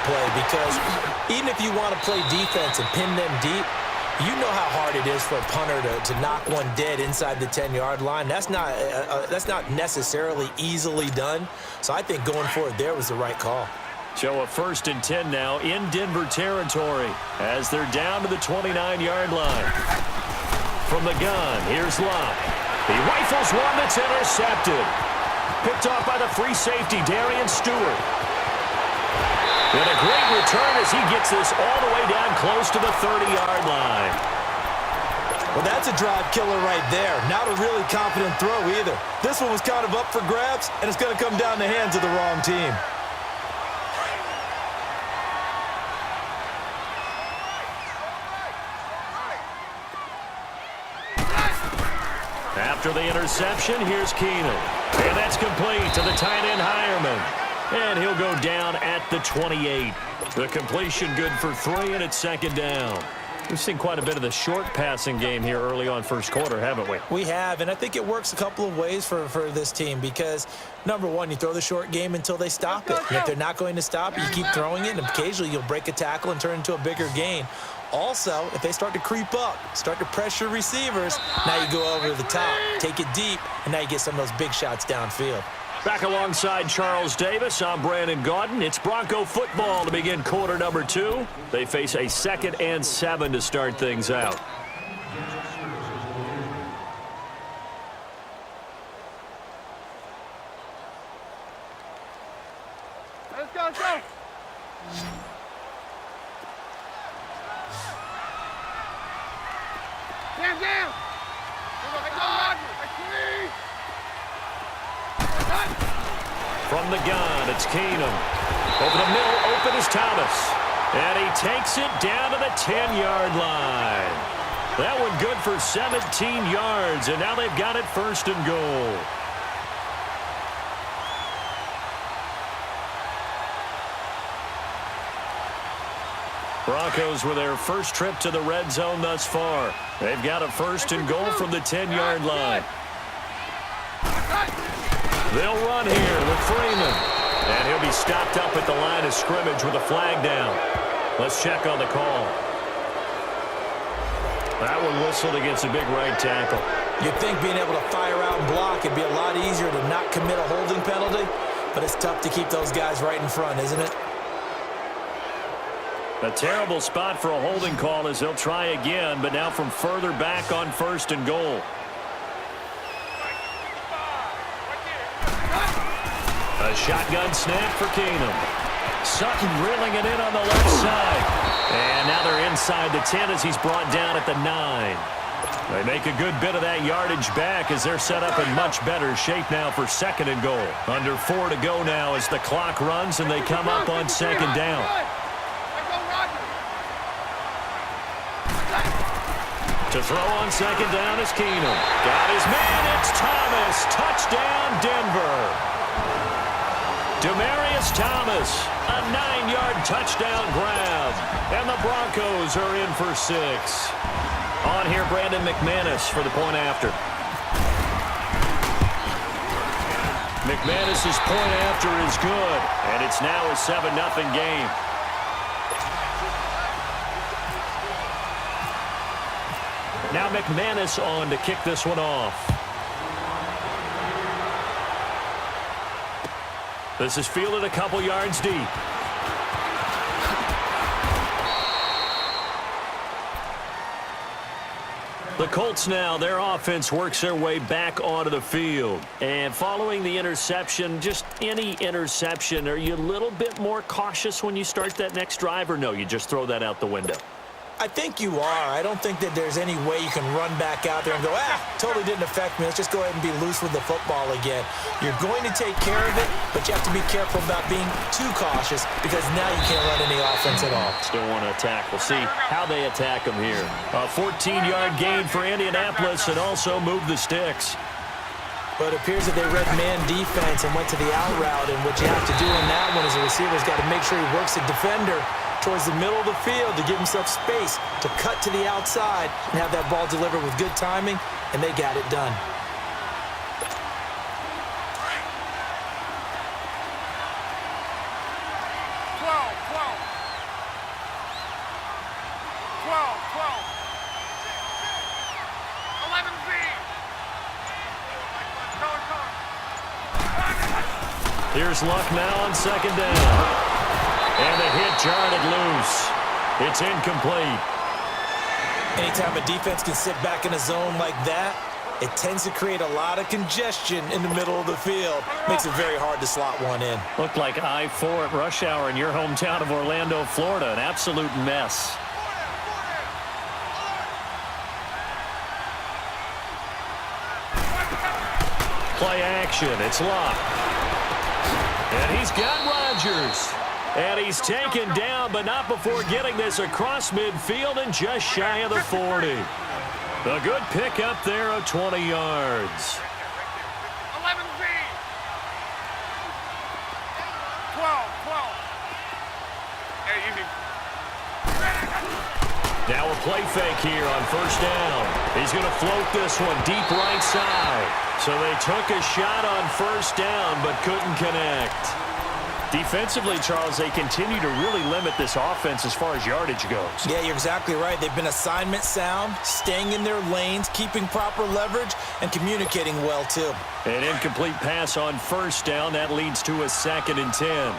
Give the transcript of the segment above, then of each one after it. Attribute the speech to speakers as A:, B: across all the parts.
A: play because even if you want to play defense and pin them deep, you know how hard it is for a punter to knock one dead inside the 10-yard line. That's not necessarily easily done. So I think going for it there was the right call.
B: So a 1st and 10 now in Denver territory as they're down to the 29-yard line. From the gun, here's Locke. He rifles one that's intercepted. Picked off by the free safety, Darian Stewart. And a great return as he gets this all the way down close to the 30-yard line.
A: Well, that's a drive killer right there. Not a really confident throw either. This one was kind of up for grabs, and it's going to come down the hands of the wrong team.
B: After the interception, here's Keenan. And that's complete to the tight end Hireman. And he'll go down at the 28. The completion good for 3, and it's 2nd down. We've seen quite a bit of the short passing game here early on first quarter, haven't we?
A: We have, and I think it works a couple of ways for this team because, number one, you throw the short game until they stop it. And if they're not going to stop it, you keep throwing it, and occasionally you'll break a tackle and turn it into a bigger gain. Also, if they start to creep up, start to pressure receivers, now you go over the top, take it deep, and now you get some of those big shots downfield.
B: Back alongside Charles Davis, I'm Brandon Gaudin. It's Bronco football to begin quarter number 2. They face a 2nd and 7 to start things out.
C: Let's go, let's go. Down.
B: From the gun, it's Keenum. Over the middle, open is Thomas. And he takes it down to the 10-yard line. That one good for 17 yards, and now they've got it 1st and goal. Broncos with their first trip to the red zone thus far. They've got a 1st and goal from the 10-yard line. They'll run here with Freeman. And he'll be stopped up at the line of scrimmage with a flag down. Let's check on the call. That one whistled against a big right tackle.
A: You'd think being able to fire out and block would be a lot easier to not commit a holding penalty, but it's tough to keep those guys right in front, isn't it?
B: A terrible spot for a holding call as they'll try again, but now from further back on 1st and goal. A shotgun snap for Keenum. Sutton reeling it in on the left side. And now they're inside the 10 as he's brought down at the 9. They make a good bit of that yardage back as they're set up in much better shape now for 2nd and goal. Under 4 to go now as the clock runs and they come up on 2nd down. To throw on 2nd down is Keenum. Got his man, it's Thomas. Touchdown, Denver. Demaryius Thomas, a 9-yard touchdown grab. And the Broncos are in for 6. On here, Brandon McManus for the point after. McManus's point after is good, and it's now a 7-0 game. Now McManus on to kick this one off. This is fielded a couple yards deep. The Colts now, their offense works their way back onto the field. And following the interception, just any interception, are you a little bit more cautious when you start that next drive, or no, you just throw that out the window?
A: I think you are. I don't think that there's any way you can run back out there and go, totally didn't affect me. Let's just go ahead and be loose with the football again. You're going to take care of it, but you have to be careful about being too cautious because now you can't run any offense at all.
B: Still want to attack. We'll see how they attack them here. A 14-yard gain for Indianapolis and also move the sticks.
A: But it appears that they read man defense and went to the out route, and what you have to do in that one is the receiver's got to make sure he works the defender towards the middle of the field to give himself space to cut to the outside and have that ball delivered with good timing, and they got it done.
B: Here's Luck now on second down. And the hit jarred it loose. It's incomplete.
A: Anytime a defense can sit back in a zone like that, it tends to create a lot of congestion in the middle of the field. Makes it very hard to slot one in.
B: Looked like I-4 at rush hour in your hometown of Orlando, Florida. An absolute mess. Play action. It's Luck. And he's got Rodgers. And he's taken down, but not before getting this across midfield and just shy of the 40. A good pickup there of 20 yards.
C: 11Z. 12. Hey, easy.
B: Now a play fake here on first down. He's going to float this one deep right side. So they took a shot on first down, but couldn't connect. Defensively, Charles, they continue to really limit this offense as far as yardage goes.
A: Yeah, you're exactly right. They've been assignment sound, staying in their lanes, keeping proper leverage, and communicating well, too.
B: An incomplete pass on first down. That leads to a 2nd and 10.
C: 12.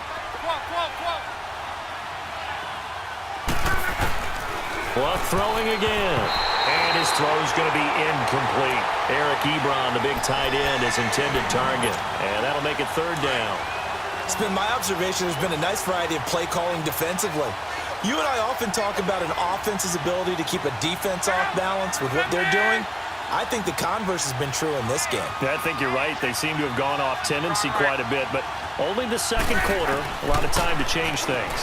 B: Luck throwing again. And his throw's going to be incomplete. Eric Ebron, the big tight end, his intended target. And that'll make it 3rd down.
A: It's been my observation there's been a nice variety of play calling defensively. You and I often talk about an offense's ability to keep a defense off balance with what they're doing. I think the converse has been true in this game.
B: Yeah, I think you're right. They seem to have gone off tendency quite a bit, but only the second quarter, a lot of time to change things.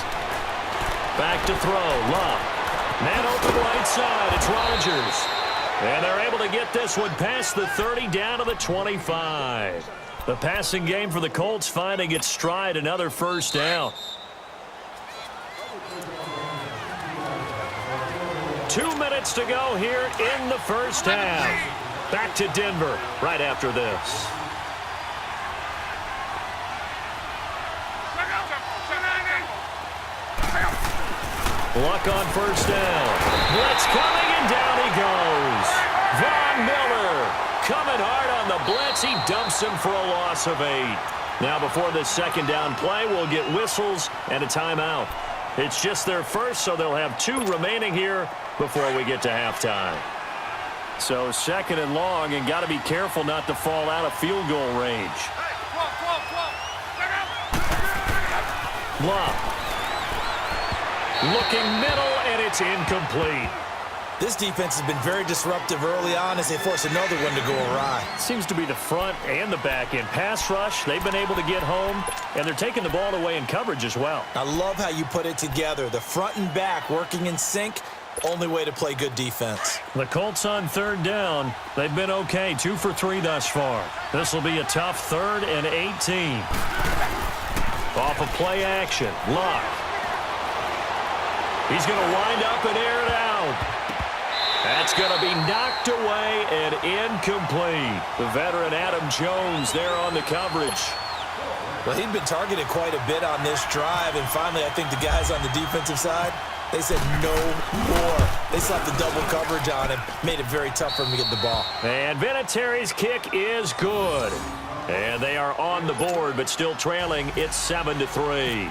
B: Back to throw, Luck. Man open right side, it's Rodgers. And they're able to get this one past the 30 down to the 25. The passing game for the Colts finding its stride, another first down. 2 minutes to go here in the first half. Back to Denver right after this. Luck on first down. Blitz coming, and down he goes. Von Miller coming hard on the blitz. He dumps him for a loss of 8. Now before this second down play, we'll get whistles and a timeout. It's just their first, so they'll have 2 remaining here before we get to halftime. So 2nd and long, and got to be careful not to fall out of field goal range. Luck. Looking middle, and it's incomplete.
A: This defense has been very disruptive early on as they force another one to go awry.
B: Seems to be the front and the back end. Pass rush, they've been able to get home, and they're taking the ball away in coverage as well.
A: I love how you put it together. The front and back working in sync, only way to play good defense.
B: The Colts on 3rd down. They've been okay, 2 for 3 thus far. This will be a tough 3rd and 18. Off of play action, Luck. He's going to wind up and air it out. That's going to be knocked away and incomplete. The veteran Adam Jones there on the coverage.
A: Well, he'd been targeted quite a bit on this drive, and finally I think the guys on the defensive side, they said no more. They slapped the double coverage on him, made it very tough for him to get the ball.
B: And Vinatieri's kick is good. And they are on the board, but still trailing. It's 7-3.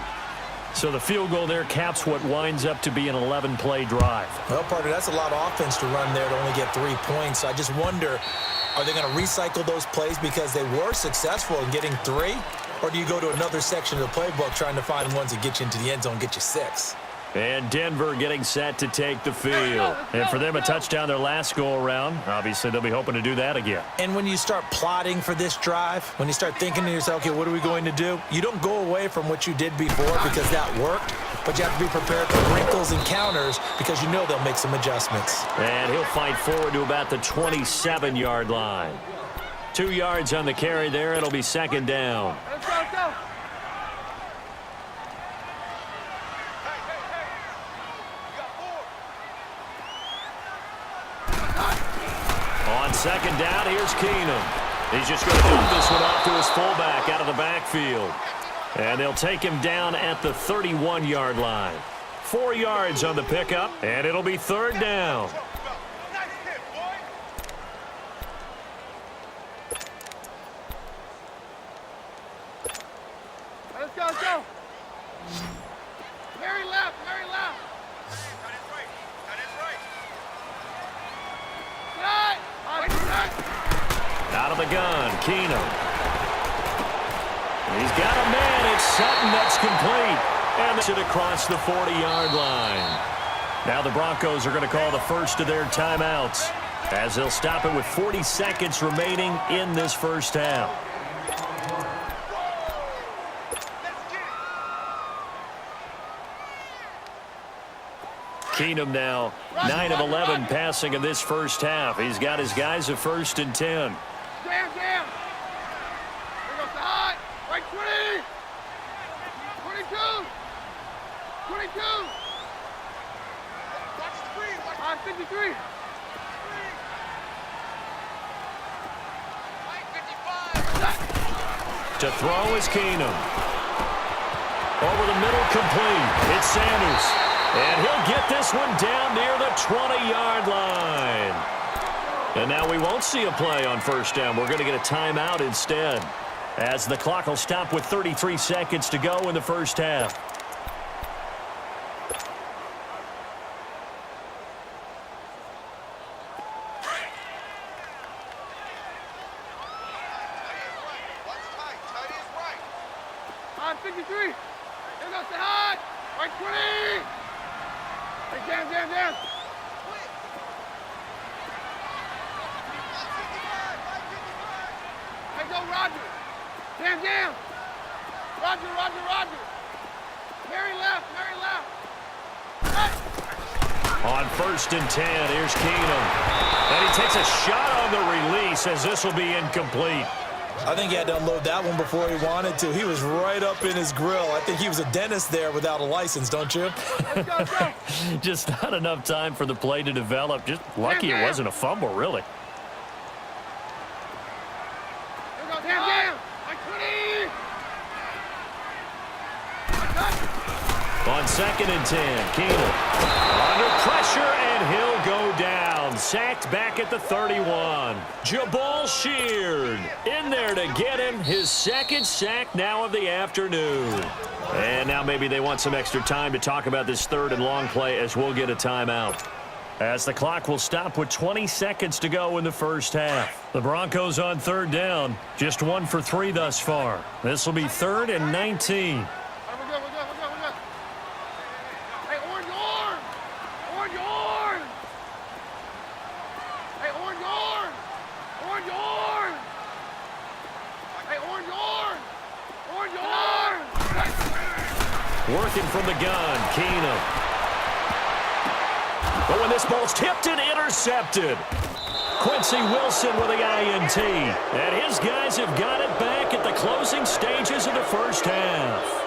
B: So the field goal there caps what winds up to be an 11-play drive.
A: Well, partner, that's a lot of offense to run there to only get 3 points. So I just wonder, are they going to recycle those plays because they were successful in getting 3? Or do you go to another section of the playbook trying to find ones that get you into the end zone and get you 6?
B: And Denver getting set to take the field. And for them, a touchdown their last go-around. Obviously, they'll be hoping to do that again.
A: And when you start plotting for this drive, when you start thinking to yourself, okay, what are we going to do? You don't go away from what you did before because that worked, but you have to be prepared for wrinkles and counters because you know they'll make some adjustments.
B: And he'll fight forward to about the 27-yard line. 2 yards on the carry there. It'll be 2nd down.
C: Let's go.
B: On 2nd down, here's Keenum. He's just going to dump this one off to his fullback out of the backfield. And they'll take him down at the 31-yard line. 4 yards on the pickup, and it'll be third down.
C: Let's go, let's go. Very left, very left.
B: Out of the gun, Keenum. He's got a man. It's Sutton that's complete. And it's across the 40-yard line. Now the Broncos are going to call the first of their timeouts as they'll stop it with 40 seconds remaining in this first half. Keenum now 9 of 11 passing in this first half. He's got his guys a 1st and 10.
C: Jam, jam. Here goes the high. Right 20. 22. 22. Watch the green. 53.
B: To throw is Keenum. Over the middle, complete. It's Sanders. And he'll get this one down near the 20-yard line. And now we won't see a play on first down. We're going to get a timeout instead, as the clock will stop with 33 seconds to go in the first half.
C: On 53. Here goes the high. Right 20. Hey, jam, jam, jam. Hey, go Roger. Jam, jam. Roger, Roger, Roger. Very left, very left. Hey.
B: On 1st and 10, here's Keenum. And he takes a shot on the release as this will be incomplete.
A: I think he had to unload that one before he wanted to. He was right up in his grill. I think he was a dentist there without a license, don't you?
C: Let's go, let's go.
B: Just not enough time for the play to develop. Just lucky it wasn't a fumble, really.
C: Here goes jam, jam. Right 20.
B: On 2nd and 10, Keenum under pressure, and he'll go down. Sacked back at the 31. Jabal Sheard in there to get him. His 2nd sack now of the afternoon. And now maybe they want some extra time to talk about this 3rd and long play, as we'll get a timeout, as the clock will stop with 20 seconds to go in the first half. The Broncos on 3rd down, just 1 for 3 thus far. This will be 3rd and 19.
C: We're good. Hey, orange arm. Orange arm. Hey, orange arm. Orange arm. Hey, orange arm. Orange arm.
B: Working from the gun, Keenum. But when this ball's tipped and intercepted, Quincy Wilson with the INT. And his guys have got it back at the closing stages of the first half.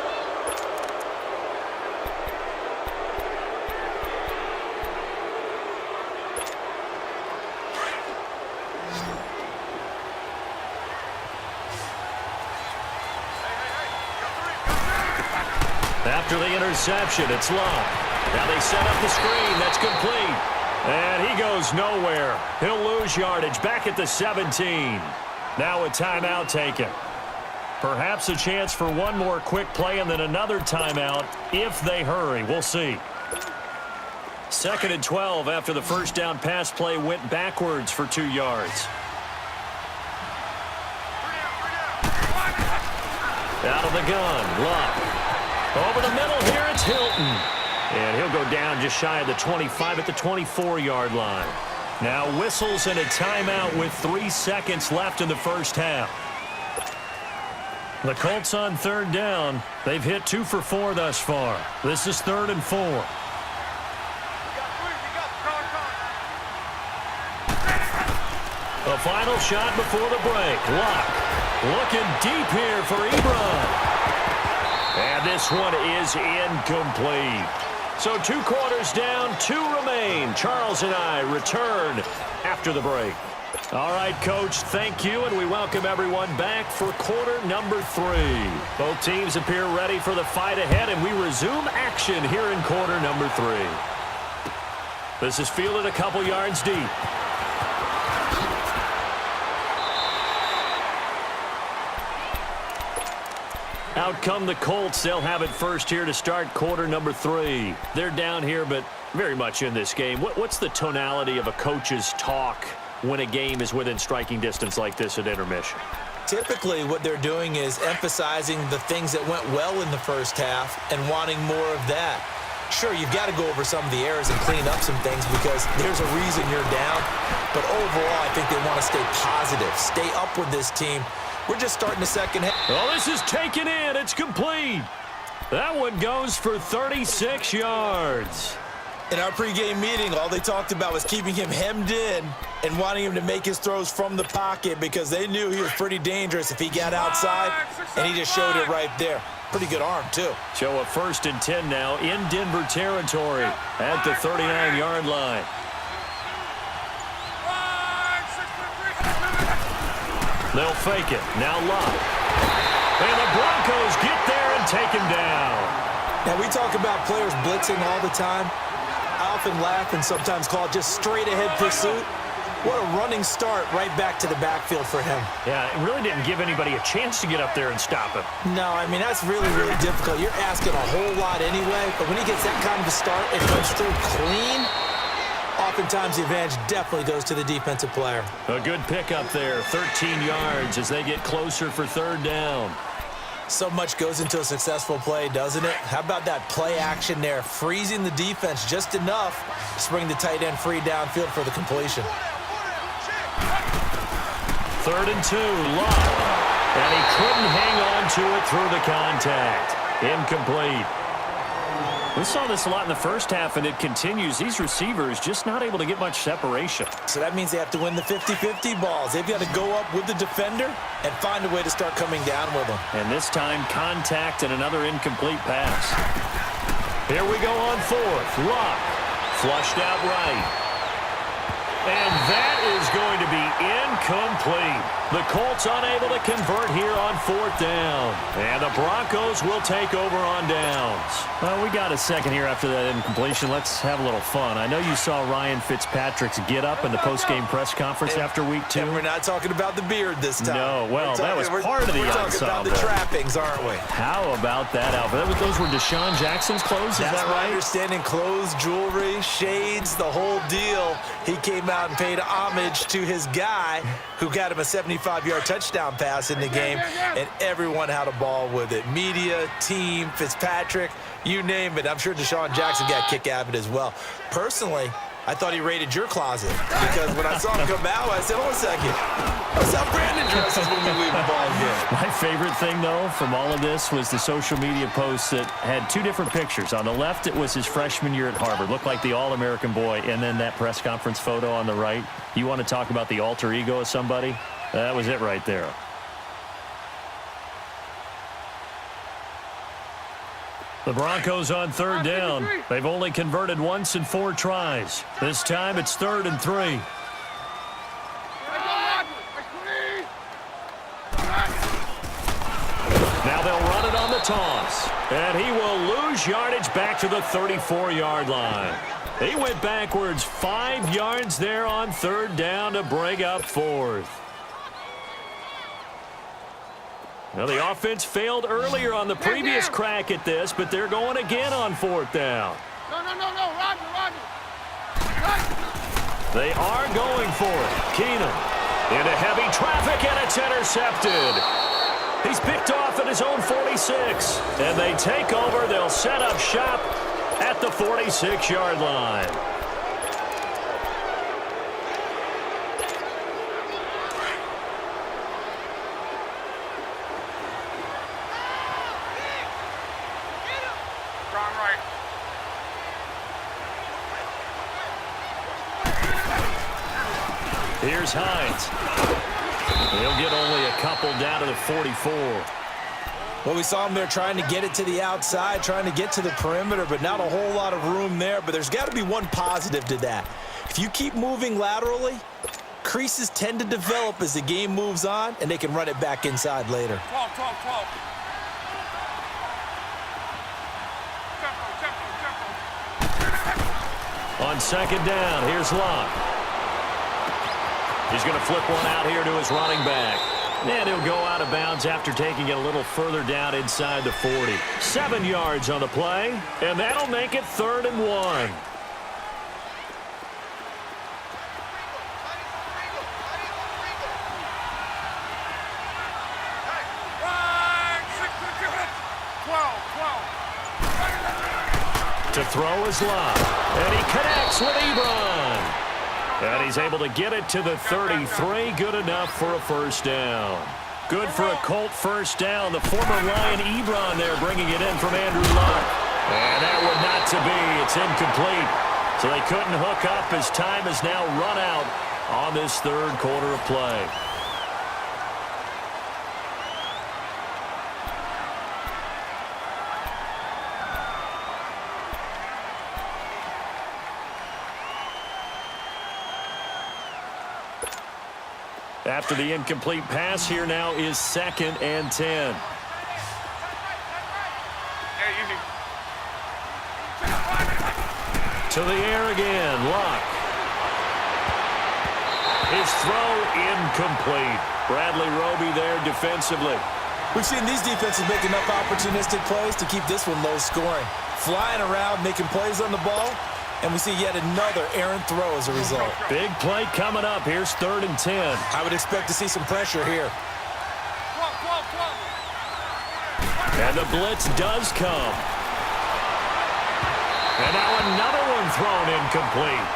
B: After the interception, it's Love. Now they set up the screen. That's complete. And he goes nowhere. He'll lose yardage back at the 17. Now a timeout taken. Perhaps a chance for one more quick play and then another timeout if they hurry. We'll see. 2nd and 12 after the first down pass play went backwards for 2 yards. Out of the gun, Luck. Over the middle here, it's Hilton. And he'll go down just shy of the 25 at the 24-yard line. Now whistles and a timeout with 3 seconds left in the first half. The Colts on 3rd down. They've hit 2 for 4 thus far. This is 3rd and 4. The final shot before the break. Luck looking deep here for Ebron. And this one is incomplete. So 2 quarters down, 2 remain. Charles and I return after the break. All right, Coach, thank you, and we welcome everyone back for quarter number 3. Both teams appear ready for the fight ahead, and we resume action here in quarter number 3. This is fielded a couple yards deep. Out come the Colts. They'll have it first here to start quarter number 3. They're down here, but very much in this game. What's the tonality of a coach's talk when a game is within striking distance like this at intermission?
A: Typically, what they're doing is emphasizing the things that went well in the first half and wanting more of that. Sure, you've got to go over some of the errors and clean up some things because there's a reason you're down. But overall, I think they want to stay positive, stay up with this team. We're just starting the second half.
B: Well, this is taken in. It's complete. That one goes for 36 yards.
A: In our pregame meeting, all they talked about was keeping him hemmed in and wanting him to make his throws from the pocket because they knew he was pretty dangerous if he got outside, and he just showed it right there. Pretty good arm, too.
B: So a 1st and 10 now in Denver territory at the 39-yard line. They'll fake it. Now Locke. And the Broncos get there and take him down.
A: Now, we talk about players blitzing all the time. I often laugh and sometimes call it just straight-ahead pursuit. What a running start right back to the backfield for him.
B: Yeah, it really didn't give anybody a chance to get up there and stop him.
A: No, I mean, that's really, really difficult. You're asking a whole lot anyway, but when he gets that kind of a start and comes through clean, oftentimes the advantage definitely goes to the defensive player.
B: A good pickup there, 13 yards as they get closer for 3rd down.
A: So much goes into a successful play, doesn't it? How about that play action there, freezing the defense just enough to bring the tight end free downfield for the completion.
B: 3rd and 2, Locke. And he couldn't hang on to it through the contact. Incomplete. We saw this a lot in the first half, and it continues. These receivers just not able to get much separation.
A: So that means they have to win the 50-50 balls. They've got to go up with the defender and find a way to start coming down with them.
B: And this time, contact and another incomplete pass. Here we go on 4th. Locke. Flushed out right. And that is going to be incomplete. The Colts unable to convert here on 4th down. And the Broncos will take over on downs. Well, we got a second here after that incompletion. Let's have a little fun. I know you saw Ryan Fitzpatrick's get up in the post-game press conference after week 2.
A: And we're not talking about the beard this time.
B: No, well, that was part of the
A: ensemble. We're talking about the trappings, aren't we?
B: How about that outfit? Those were Deshaun Jackson's clothes, is that right?
A: That's my understanding. Clothes, jewelry, shades, the whole deal. He came out and paid homage to his guy who got him a 75-yard touchdown pass in the game, and everyone had a ball with it. Media, team, Fitzpatrick, you name it. I'm sure Deshaun Jackson got a kick out of it as well. Personally, I thought he raided your closet because when I saw him come out, I said, hold on a second. That's how Brandon dresses when we leave the ball game.
B: My favorite thing, though, from all of this was the social media posts that had 2 different pictures. On the left, it was his freshman year at Harvard. Looked like the All-American boy. And then that press conference photo on the right. You want to talk about the alter ego of somebody? That was it right there. The Broncos on 3rd down. They've only converted once in 4 tries. This time it's 3rd and 3. Now they'll run it on the toss. And he will lose yardage back to the 34-yard line. He went backwards 5 yards there on 3rd down to bring up 4th. Now, the offense failed earlier on the previous crack at this, but they're going again on 4th down.
C: No, Roger.
B: They are going for it. Keenum into heavy traffic, and it's intercepted. He's picked off at his own 46. And they take over. They'll set up shop at the 46-yard line. Here's Hines. He'll get only a couple down to the 44.
A: Well, we saw him there trying to get it to the outside, trying to get to the perimeter, but not a whole lot of room there. But there's got to be one positive to that. If you keep moving laterally, creases tend to develop as the game moves on, and they can run it back inside later.
C: 12, 12, 12.
B: On second down, here's Locke. He's going to flip one out here to his running back. And he'll go out of bounds after taking it a little further down inside the 40. 7 yards on the play, and that'll make it 3rd and 1. To throw is Locke, and he connects with Ebron. And he's able to get it to the 33. Good enough for a first down. Good for a Colt first down. The former Lion Ebron there bringing it in from Andrew Luck. And that one not to be. It's incomplete. So they couldn't hook up as time has now run out on this 3rd quarter of play. After the incomplete pass, here now is 2nd and 10. To the air again, Locke. His throw incomplete. Bradley Roby there defensively.
A: We've seen these defenses make enough opportunistic plays to keep this one low scoring. Flying around, making plays on the ball, and we see yet another errant throw as a result.
B: Big play coming up. Here's 3rd and 10.
A: I would expect to see some pressure here.
B: And the blitz does come. And now another one thrown incomplete.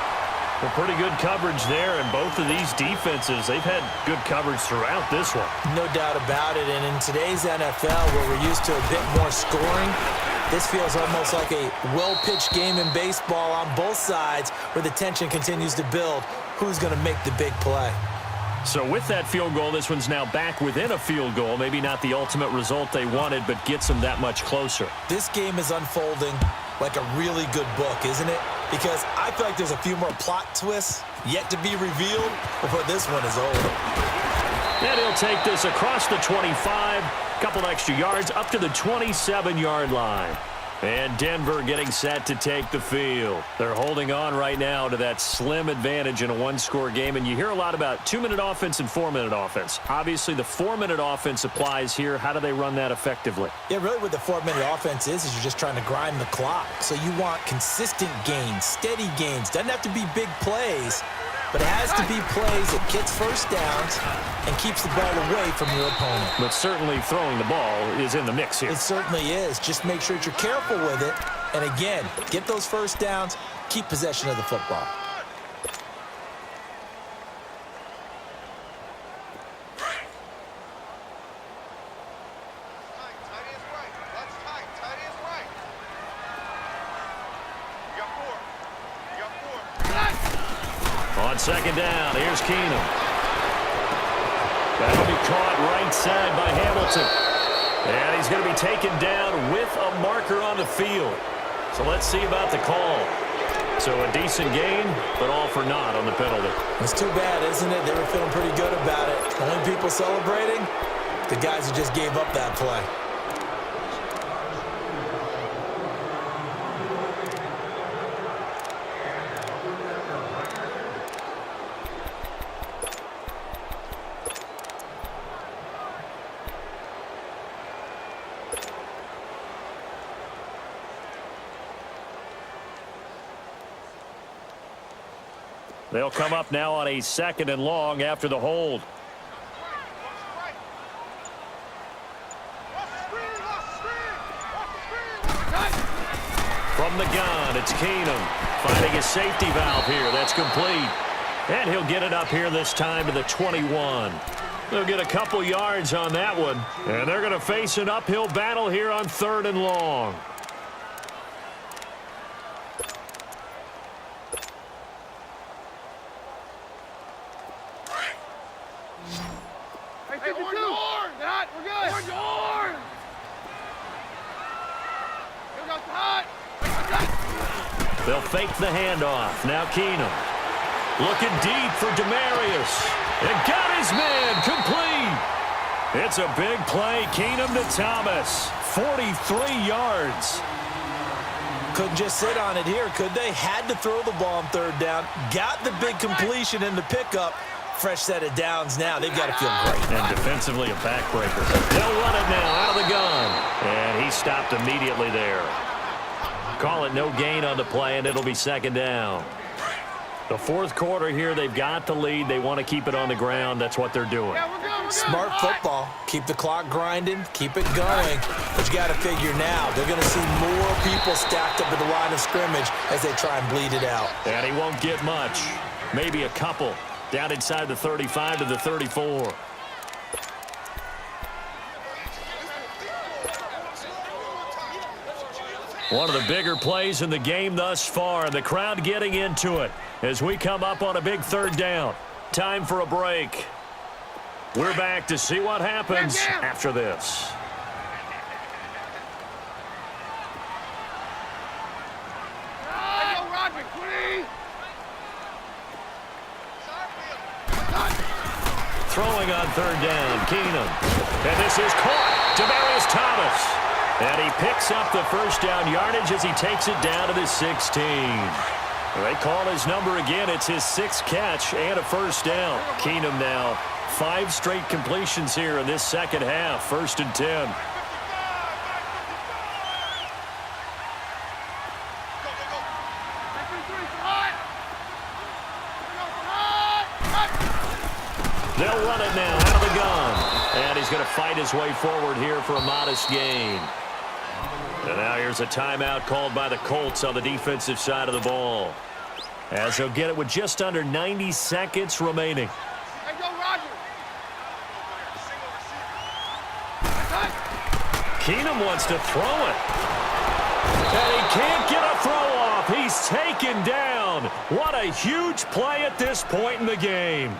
B: Well, pretty good coverage there, and both of these defenses, they've had good coverage throughout this one.
A: No doubt about it, and in today's NFL, where we're used to a bit more scoring, this feels almost like a well-pitched game in baseball on both sides where the tension continues to build. Who's going to make the big play?
B: So with that field goal, this one's now back within a field goal. Maybe not the ultimate result they wanted, but gets them that much closer.
A: This game is unfolding like a really good book, isn't it? Because I feel like there's a few more plot twists yet to be revealed before this one is over.
B: And he'll take this across the 25, couple extra yards up to the 27-yard line. And Denver getting set to take the field. They're holding on right now to that slim advantage in a one-score game. And you hear a lot about 2-minute offense and 4-minute offense. Obviously, the 4-minute offense applies here. How do they run that effectively?
A: Yeah, really what the 4-minute offense is you're just trying to grind the clock. So you want consistent gains, steady gains. Doesn't have to be big plays, but it has to be plays that gets first downs and keeps the ball away from your opponent.
B: But certainly throwing the ball is in the mix here.
A: It certainly is. Just make sure that you're careful with it. And again, get those first downs, keep possession of the football.
B: On second down, here's Keenum. That'll be caught right side by Hamilton. And he's going to be taken down with a marker on the field. So let's see about the call. So a decent gain, but all for naught on the penalty.
A: It's too bad, isn't it? They were feeling pretty good about it. Only people celebrating, the guys who just gave up that play.
B: They'll come up now on a 2nd and long after the hold. From the gun, it's Keenum finding his safety valve here. That's complete. And he'll get it up here this time to the 21. They'll get a couple yards on that one. And they're going to face an uphill battle here on 3rd and long.
C: Hey, orange, orange! That, we're good! Orange, orange! Here goes the hot!
B: They'll fake the handoff. Now Keenum. Looking deep for Demarius. And got his man complete. It's a big play. Keenum to Thomas. 43 yards.
A: Couldn't just sit on it here, could they? Had to throw the ball on third down. Got the big completion in the pickup. Fresh set of downs now. They've got to feel great.
B: And defensively a backbreaker. They'll run it now out of the gun. And he stopped immediately there. Call it no gain on the play, and it'll be second down. The fourth quarter here, they've got the lead. They want to keep it on the ground. That's what they're doing.
A: Smart football. Keep the clock grinding. Keep it going. But you got to figure now, they're going to see more people stacked up at the line of scrimmage as they try and bleed it out.
B: And he won't get much. Maybe a couple. Down inside the 35 to the 34. One of the bigger plays in the game thus far, and the crowd getting into it as we come up on a big third down. Time for a break. We're back to see what happens after this. Throwing on third down, Keenum. And this is caught. Demarius Thomas. And he picks up the first down yardage as he takes it down to the 16. They call his number again. It's his sixth catch and a first down. Keenum now 5 straight completions here in this second half. 1st and 10. They'll run it now out of the gun. And he's going to fight his way forward here for a modest gain. And now here's a timeout called by the Colts on the defensive side of the ball. As they'll get it with just under 90 seconds remaining. Keenum wants to throw it. And he can't get a throw off. He's taken down. What a huge play at this point in the game.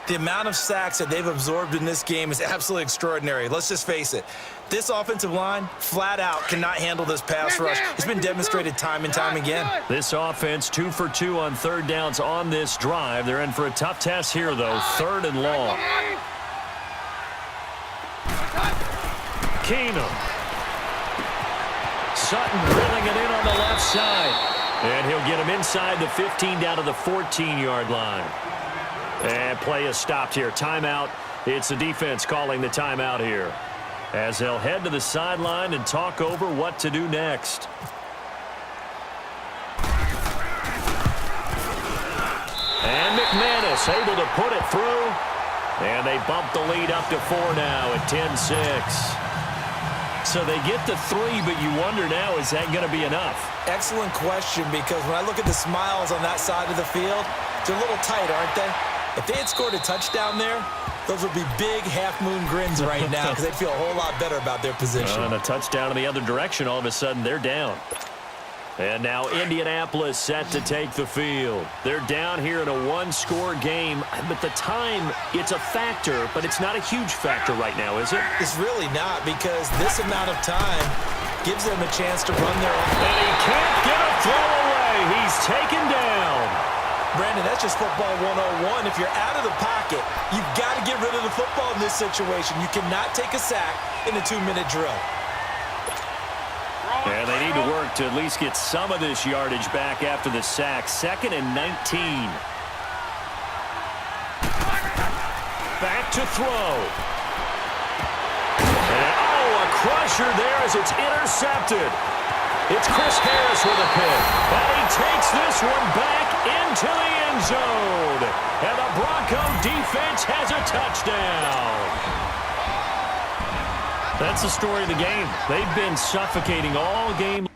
A: The amount of sacks that they've absorbed in this game is absolutely extraordinary. Let's just face it. This offensive line, flat out, cannot handle this pass rush. It's been demonstrated time and time again.
B: This offense 2 for 2 on third downs on this drive. They're in for a tough test here, though. 3rd and long. Keenum. Sutton drilling it in on the left side. And he'll get him inside the 15 down to the 14-yard line. And play is stopped here. Timeout. It's the defense calling the timeout here, as they'll head to the sideline and talk over what to do next. And McManus able to put it through. And they bump the lead up to 4 now at 10-6. So they get the 3, but you wonder now, is that going to be enough?
A: Excellent question, because when I look at the smiles on that side of the field, they're a little tight, aren't they? If they had scored a touchdown there, those would be big half-moon grins right now because they'd feel a whole lot better about their position.
B: And a touchdown in the other direction, all of a sudden they're down. And now Indianapolis set to take the field. They're down here in a 1-score game. But the time, it's a factor, but it's not a huge factor right now, is it?
A: It's really not, because this amount of time gives them a chance to run their offense.
B: And he can't get a throw away. He's taken down.
A: Brandon, that's just football 101. If you're out of the pocket, you've got to get rid of the football in this situation. You cannot take a sack in a 2-minute drill.
B: And they need to work to at least get some of this yardage back after the sack. 2nd and 19. Back to throw. And, a crusher there as it's intercepted. It's Chris Harris with a pick. And he takes this one back into the end zone. And the Bronco defense has a touchdown. That's the story of the game. They've been suffocating all game.